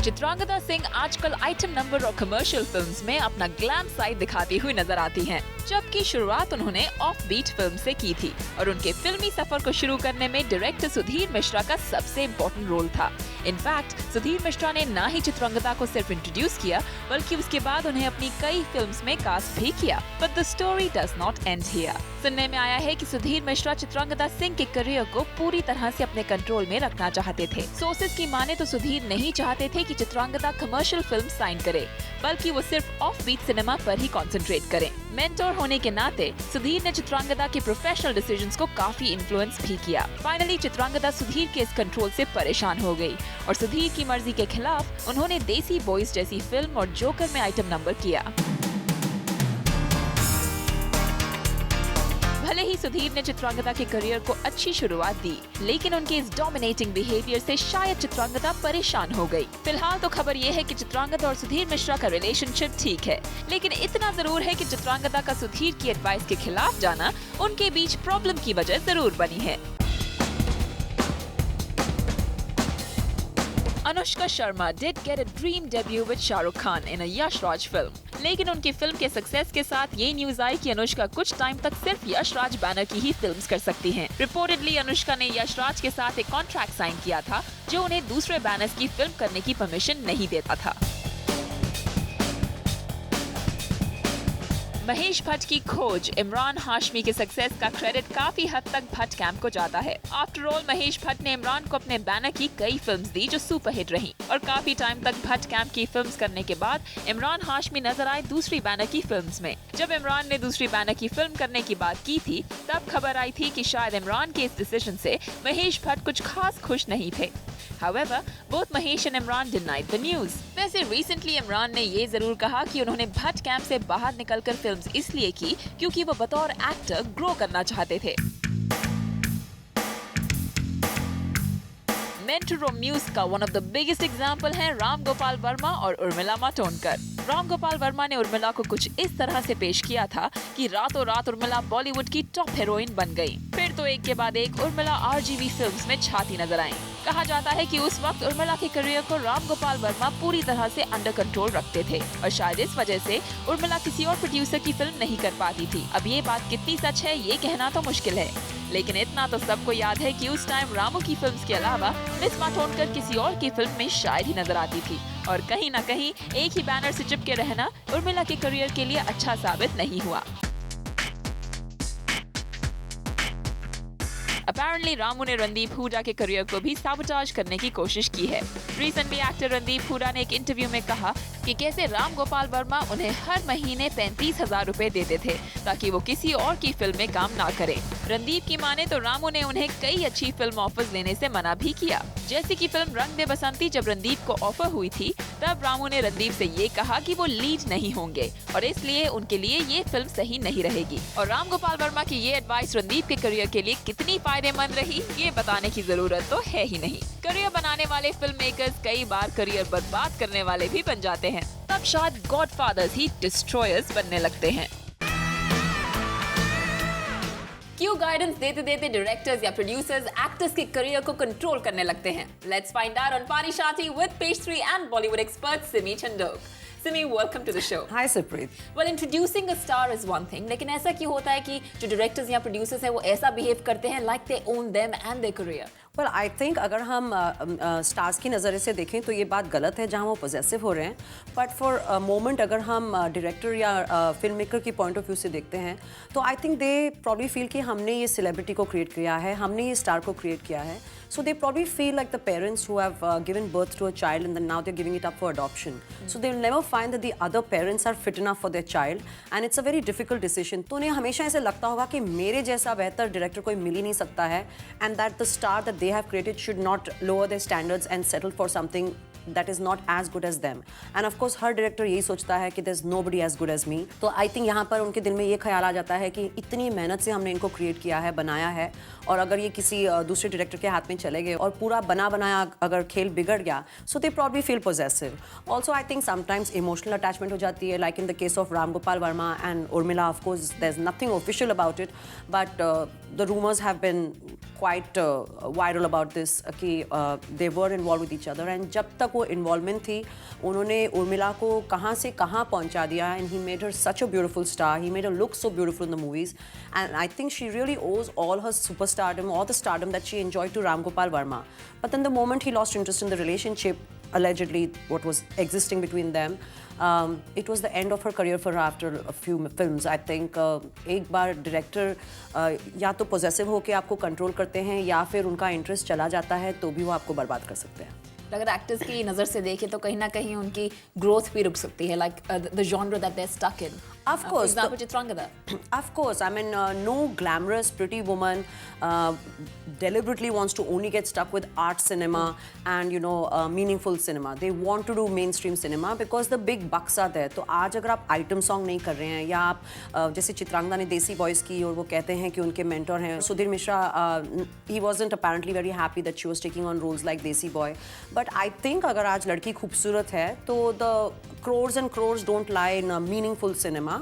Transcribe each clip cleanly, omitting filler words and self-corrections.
चित्रांगदा सिंह आजकल item number और commercial films में अपना ग्लैम साइड दिखाती हुई नजर आती हैं, जबकि शुरुआत उन्होंने ऑफ बीट फिल्म से की थी और उनके फिल्मी सफर को शुरू करने में डायरेक्टर सुधीर मिश्रा का सबसे इम्पोर्टेंट रोल था। इनफैक्ट सुधीर मिश्रा ने ना ही चित्रांगदा को सिर्फ इंट्रोड्यूस किया, बल्कि उसके बाद उन्हें अपनी कई फिल्म्स में कास्ट भी किया। But the story does not and here. सुनने में आया है कि सुधीर मिश्रा चित्रांगदा सिंह के करियर को पूरी तरह से अपने कंट्रोल में रखना चाहते थे। सोर्सेज की माने तो सुधीर नहीं चाहते थे कि चित्रांगदा कमर्शियल फिल्म साइन करे, बल्कि वो सिर्फ ऑफ बीट सिनेमा पर ही कंसंट्रेट करें। मेंटोर होने के नाते सुधीर ने चित्रांगदा के प्रोफेशनल डिसीजंस को काफी इन्फ्लुएंस भी किया। फाइनली चित्रांगदा सुधीर के इस कंट्रोल से परेशान हो गई और सुधीर की मर्जी के खिलाफ उन्होंने देसी बॉयज जैसी फिल्म और जोकर में आइटम नंबर किया। भले ही सुधीर ने चित्रांगदा के करियर को अच्छी शुरुआत दी, लेकिन उनके इस डोमिनेटिंग बिहेवियर से शायद चित्रांगदा परेशान हो गई। फिलहाल तो खबर ये है कि चित्रांगदा और सुधीर मिश्रा का रिलेशनशिप ठीक है, लेकिन इतना जरूर है कि चित्रांगदा का सुधीर की एडवाइस के खिलाफ जाना उनके बीच प्रॉब्लम की वजह जरूर बनी है। Anushka Sharma did get a dream debut with Shahrukh Khan in a Yash Raj film, लेकिन उनकी फिल्म के सक्सेस के साथ ये न्यूज आई कि अनुष्का कुछ टाइम तक सिर्फ यश राज बैनर की ही फिल्म्स कर सकती हैं। रिपोर्टेडली अनुष्का ने यश राज के साथ एक कॉन्ट्रैक्ट साइन किया था, जो उन्हें दूसरे बैनर्स की फिल्म करने की परमिशन नहीं देता था। महेश भट्ट की खोज इमरान हाशमी के सक्सेस का क्रेडिट काफी हद तक भट्ट कैंप को जाता है। आफ्टर ऑल महेश भट्ट ने इमरान को अपने बैनर की कई फिल्म्स दी जो सुपरहिट रहीं और काफी टाइम तक भट्ट कैंप की फिल्म्स करने के बाद इमरान हाशमी नजर आए दूसरी बैनर की फिल्म्स में। जब इमरान ने दूसरी बैनर की फिल्म करने की बात की थी, तब खबर आई थी कि शायद इमरान के इस डिसीजन से महेश भट्ट कुछ खास खुश नहीं थे। However, both Mahesh and Imran denied the news. वैसे रिसेंटली इमरान ने ये जरूर कहा कि उन्होंने भट्ट कैंप से बाहर निकलकर फिल्म्स इसलिए की क्योंकि वो बतौर एक्टर ग्रो करना चाहते थे। मेंटर और म्यूज का one of the biggest example है राम गोपाल वर्मा और उर्मिला मातोंडकर। राम गोपाल वर्मा ने उर्मिला को कुछ इस तरह से पेश किया था कि रातों रात उर्मिला बॉलीवुड की टॉप हीरोइन बन गई। फिर तो एक के बाद एक उर्मिला आरजीवी फिल्म्स में छाती नजर आई। कहा जाता है कि उस वक्त उर्मिला के करियर को राम गोपाल वर्मा पूरी तरह से अंडर कंट्रोल रखते थे और शायद इस वजह से उर्मिला किसी और प्रोड्यूसर की फिल्म नहीं कर पाती थी। अब ये बात कितनी सच है ये कहना तो मुश्किल है, लेकिन इतना तो सबको याद है कि उस टाइम रामू की फिल्म्स के अलावा मिस मातोंडकर किसी और की फिल्म में शायद ही नजर आती थी और कहीं न कहीं एक ही बैनर से चिपके रहना उर्मिला के करियर के लिए अच्छा साबित नहीं हुआ। Apparently, रामू ने रणदीप हुडा के करियर को भी साबोटाज करने की कोशिश की है। रिसेंटली एक्टर रणदीप हुडा ने एक इंटरव्यू में कहा कि कैसे राम गोपाल वर्मा उन्हें हर महीने 35,000 रुपए देते थे ताकि वो किसी और की फिल्म में काम ना करे। रणदीप की माने तो रामू ने उन्हें कई अच्छी फिल्म ऑफर्स लेने से मना भी किया, जैसे कि फिल्म रंग दे बसंती। जब रणदीप को ऑफर हुई थी तब रामू ने रणदीप से ये कहा कि वो लीड नहीं होंगे और इसलिए उनके लिए ये फिल्म सही नहीं रहेगी। और राम गोपाल वर्मा की ये एडवाइस रणदीप के करियर के लिए कितनी फायदेमंद रही ये बताने की जरूरत तो है ही नहीं। करियर बनाने वाले फिल्म मेकर्स कई बार करियर बर्बाद करने वाले भी बन जाते हैं, तब शायद गॉडफादर्स ही डिस्ट्रॉयर्स बनने लगते हैं। क्यों गाइडेंस देते देते डायरेक्टर्स या प्रोड्यूसर्स एक्टर्स के करियर को कंट्रोल करने लगते हैं? लेट्स फाइंड आउट ऑन पानी शाती with page 3 and Bollywood expert Simi Chandok. Simi, welcome to the show. Hi, Supreet. Well, introducing a star is one thing, लेकिन ऐसा क्यों होता है कि जो डायरेक्टर्स या प्रोड्यूसर्स हैं वो ऐसा बिहेव करते हैं like they own them and their career? Well, I think अगर हम स्टार्स की नज़र से देखें तो ये बात गलत है जहाँ वो पोजेसिव हो रहे हैं, बट फॉर अ मोमेंट अगर हम डायरेक्टर या फिल्म मेकर की पॉइंट ऑफ व्यू से देखते हैं तो I think they probably feel कि हमने ये सेलिब्रिटी को क्रिएट किया है, हमने ये स्टार को क्रिएट किया है, so they probably feel like the parents who have given birth to a child and then now they're giving it up for adoption. So they'll never find that the other parents are fit enough for their child and it's a very difficult decision. तो उन्हें हमेशा ऐसे लगता होगा कि मेरे जैसा बेहतर डायरेक्टर कोई मिल ही नहीं सकता है and that the star that they have created should not lower their standards and settle for something that is not as good as them. And of course her director यही सोचता है कि there's nobody as good as me. तो I think यहाँ पर उनके दिल में ये ख्याल आ जाता है कि इतनी मेहनत से हमने इनको क्रिएट किया है, बनाया है, और अगर ये किसी दूसरे डायरेक्टर के हाथ में चले गए और पूरा बना बनाया अगर खेल बिगड़ गया, so they probably feel possessive. Also I think sometimes emotional attachment हो जाती है, like in the case of Ram Gopal Verma and Urmila. Of course there's nothing official about it, but the rumors have been quite viral about this कि they were involved with each other, and जब तक वो involvement थी, उन्होंने उर्मिला को कहाँ से कहाँ पहुँचा दिया, and he made her such a beautiful star, he made her look so beautiful in the movies, and I think she really owes all her superstardom, all the stardom that she enjoyed to Ram Gopal Varma. But then the moment he lost interest in the relationship, allegedly what was existing between them, it was the end of her career for her after a few films. I think एक बार director या तो possessive होकर आपको control करते हैं या फिर उनका इंटरेस्ट चला जाता है तो भी वो आपको बर्बाद कर सकते हैं. अगर एक्टर्स की नज़र से देखें तो कहीं ना कहीं उनकी ग्रोथ भी रुक सकती है, like the genre that they are stuck in. Of course, For example, Chitrangada. Of course, I mean, no glamorous pretty woman deliberately wants to only get stuck with art cinema and meaningful cinema. They want to do mainstream cinema because the big bucks are there. तो आज अगर आप item song नहीं कर रहे हैं या आप जैसे चित्रांगदा ने देसी बॉयज़ की और वो कहते हैं कि उनके मेंटर हैं Sudhir Mishra, he wasn't apparently very happy that she was taking on roles like देसी बॉय. But I think अगर आज लड़की खूबसूरत है तो the crores and crores don't lie in a meaningful cinema.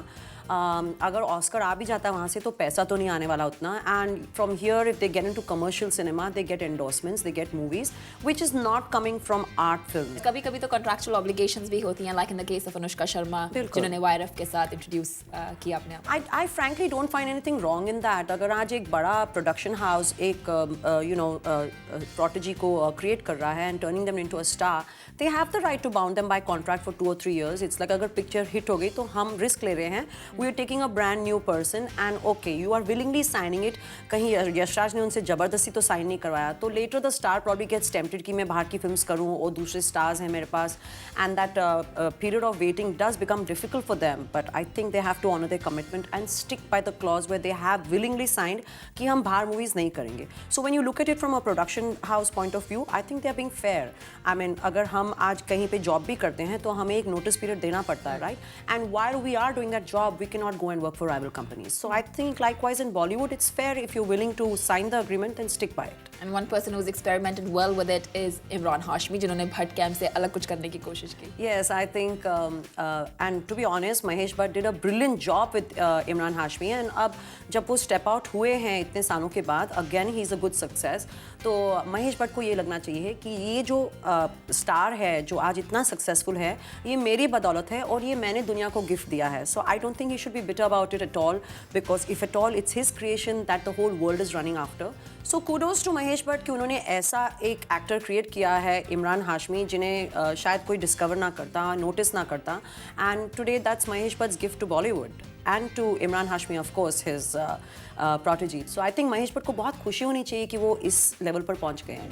अगर ऑस्कर आ भी जाता है वहाँ से तो पैसा तो नहीं आने वाला उतना, and from here if they get into commercial cinema they get endorsements, they get movies which is not coming from art film. कभी कभी तो कॉन्ट्रैक्चुअल ऑब्लिगेशंस भी होती हैं, like in the case of Anushka Sharma जिन्होंने वायरफ के साथ इंट्रोड्यूस किया अपने आप. आई frankly don't find anything wrong in that. अगर आज एक बड़ा प्रोडक्शन हाउस एक प्रोटेजी को क्रिएट कर रहा है and turning them into a star, they have the right to bound them by contract for 2 or 3 years. It's like अगर पिक्चर हिट हो गई तो हम रिस्क ले रहे हैं, we are taking a brand new person and okay you are willingly signing it. कहीं यशराज ने उनसे ज़बरदस्ती तो साइन नहीं करवाया, तो later the star probably gets tempted कि मैं बाहर की फिल्म्स करूँ और दूसरे stars हैं मेरे पास, and that period of waiting does become difficult for them. But I think they have to honor their commitment and stick by the clause where they have willingly signed कि हम बाहर movies नहीं करेंगे. So when you look at it from a production house point of view, I think they are being fair. I mean अगर हम आज कहीं पे जॉब भी करते हैं तो हमें एक notice period देना पड़ता है, right? And while we are doing that job, we cannot go and work for rival companies. So I think likewise in Bollywood, it's fair if you're willing to sign the agreement and stick by it. And one person who's experimented well with it is Imran Hashmi, जिन्होंने Bhatt camp से अलग कुछ करने की कोशिश की. Yes, I think, and to be honest, Mahesh Bhatt did a brilliant job with Imran Hashmi. And अब जब वो step out हुए हैं इतने सालों के बाद, again he's a good success. तो महेश भट्ट को ये लगना चाहिए कि ये जो स्टार है जो आज इतना सक्सेसफुल है, ये मेरी बदौलत है और ये मैंने दुनिया को गिफ्ट दिया है. So I don't think he should be bitter about it at all, because if at all it's his creation that the whole world is running after. So kudos to Mahesh Bhatt कि उन्होंने ऐसा एक एक्टर क्रिएट किया है इमरान हाशमी जिन्हें शायद कोई discover ना करता, नोटिस ना करता, and today that's Mahesh Bhatt's gift to Bollywood and to Imran Hashmi, of course, his protege. So I think Mahesh Bhatt को बहुत खुशी होनी चाहिए कि वो इस लेवल पर पहुंच गए हैं.